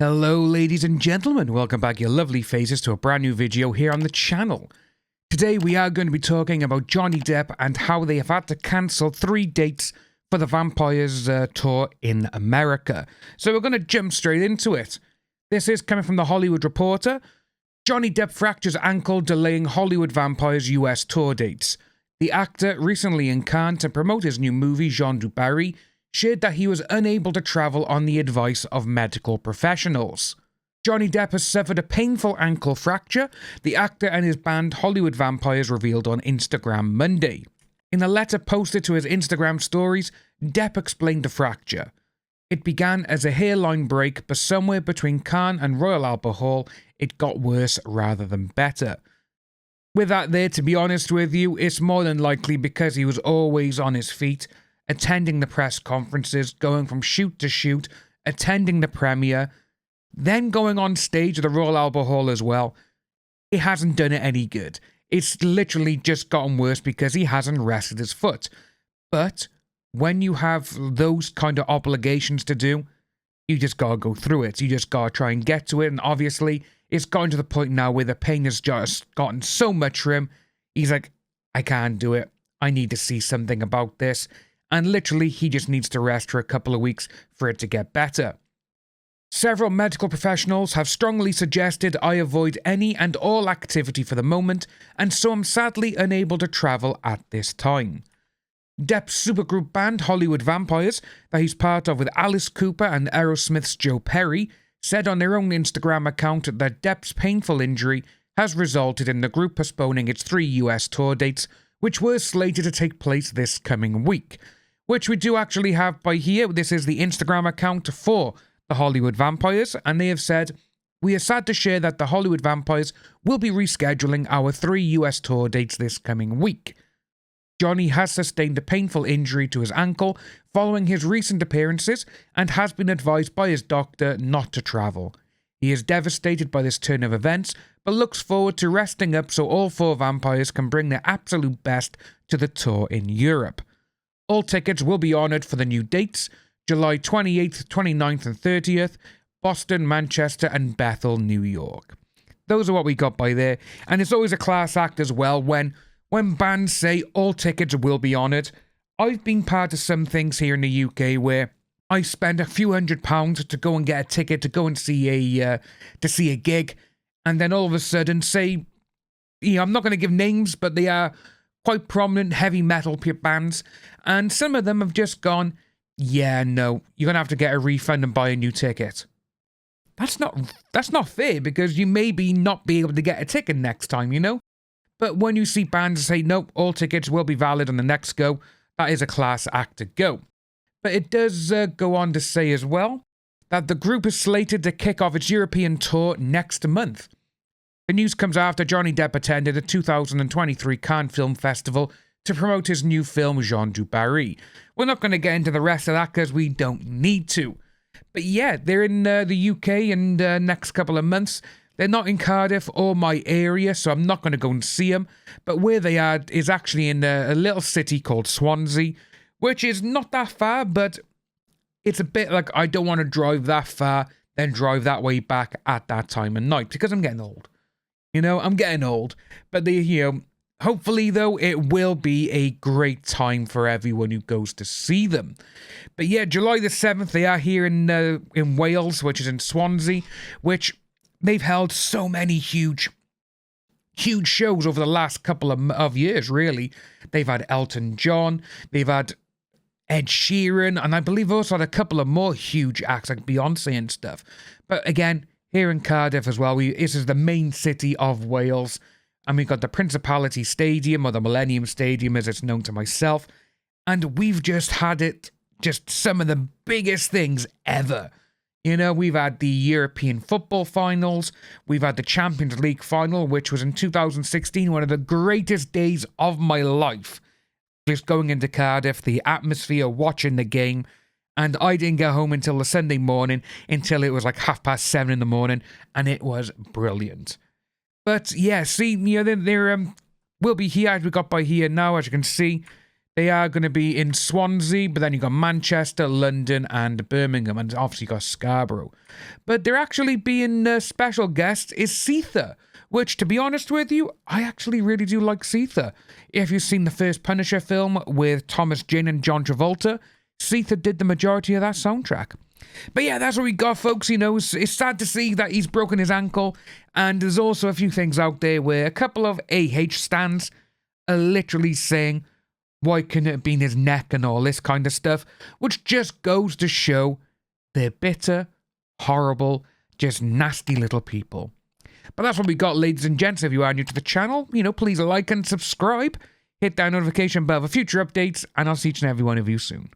Hello ladies and gentlemen, welcome back your lovely faces to a brand new video here on the channel. Today we are going to be talking about Johnny Depp and how they have had to cancel 3 dates for the Vampires tour in America. So we're going to jump straight into it. This is coming from the Hollywood Reporter. Johnny Depp fractures ankle delaying Hollywood Vampires US tour dates. The actor, recently in Cannes to promote his new movie Jean du Barry, shared that he was unable to travel on the advice of medical professionals. Johnny Depp has suffered a painful ankle fracture, the actor and his band Hollywood Vampires revealed on Instagram Monday. In a letter posted to his Instagram stories, Depp explained the fracture. It began as a hairline break, but somewhere between Cannes and Royal Albert Hall, it got worse rather than better. With that there, to be honest with you, it's more than likely because he was always on his feet, attending the press conferences, going from shoot to shoot, attending the premiere, then going on stage at the Royal Albert Hall as well. It hasn't done it any good. It's literally just gotten worse because he hasn't rested his foot. But when you have those kind of obligations to do, you just gotta go through it. You just gotta try and get to it. And obviously, it's gotten to the point now where the pain has just gotten so much for him. He's like, I can't do it. I need to see something about this. And literally, he just needs to rest for a couple of weeks for it to get better. Several medical professionals have strongly suggested I avoid any and all activity for the moment, and so I'm sadly unable to travel at this time. Depp's supergroup band Hollywood Vampires, that he's part of with Alice Cooper and Aerosmith's Joe Perry, said on their own Instagram account that Depp's painful injury has resulted in the group postponing its 3 US tour dates, which were slated to take place this coming week. Which we do actually have by here. This is the Instagram account for the Hollywood Vampires, and they have said, "We are sad to share that the Hollywood Vampires will be rescheduling our 3 US tour dates this coming week. Johnny has sustained a painful injury to his ankle following his recent appearances and has been advised by his doctor not to travel. He is devastated by this turn of events, but looks forward to resting up so all 4 vampires can bring their absolute best to the tour in Europe. All tickets will be honoured for the new dates, July 28th, 29th and 30th, Boston, Manchester and Bethel, New York." Those are what we got by there. And it's always a class act as well when bands say all tickets will be honoured. I've been part of some things here in the UK where I spend a few £100 to go and get a ticket to go and see a gig, and then all of a sudden say, I'm not going to give names, but they are quite prominent heavy metal bands, and some of them have just gone, yeah, no, you're going to have to get a refund and buy a new ticket. That's not fair, because you maybe not be able to get a ticket next time, you know? But when you see bands say, nope, all tickets will be valid on the next go, that is a class act to go. But it does go on to say as well that the group is slated to kick off its European tour next month. The news comes after Johnny Depp attended the 2023 Cannes Film Festival to promote his new film Jean du Barry. We're not going to get into the rest of that because we don't need to. But yeah, they're in the UK in the next couple of months. They're not in Cardiff or my area, so I'm not going to go and see them. But where they are is actually in a little city called Swansea, which is not that far, but it's a bit like I don't want to drive that far, then drive that way back at that time of night, because I'm getting old. You know, I'm getting old. But hopefully, though, it will be a great time for everyone who goes to see them. But yeah, July the 7th, they are here in Wales, which is in Swansea, which they've held so many huge shows over the last couple of years, really. They've had Elton John, they've had Ed Sheeran, and I believe also had a couple of more huge acts like Beyonce and stuff. But again, here in Cardiff as well, this is the main city of Wales, and we've got the Principality Stadium, or the Millennium Stadium as it's known to myself, and we've just had some of the biggest things ever. You know, we've had the European football finals, we've had the Champions League final, which was in 2016, one of the greatest days of my life. Just going into Cardiff, the atmosphere, watching the game, and I didn't get home until the Sunday morning, until it was like 7:30 in the morning, and it was brilliant. But yeah, see, there will be here, as we got by here now, as you can see, They are going to be in Swansea, but then you got Manchester, London, and Birmingham, and obviously got Scarborough. But they're actually being special guests is Seether, which, to be honest with you, I actually really do like Seether. If you've seen the first Punisher film with Thomas Jane and John Travolta, Seether did the majority of that soundtrack. But yeah, that's what we got, folks. You know, it's sad to see that he's broken his ankle, and there's also a few things out there where a couple of AH stans are literally saying, why couldn't it have been his neck and all this kind of stuff, which just goes to show they're bitter, horrible, just nasty little people. But that's what we got, ladies and gents. If you are new to the channel, you know, please like and subscribe. Hit that notification bell for future updates, and I'll see each and every one of you soon.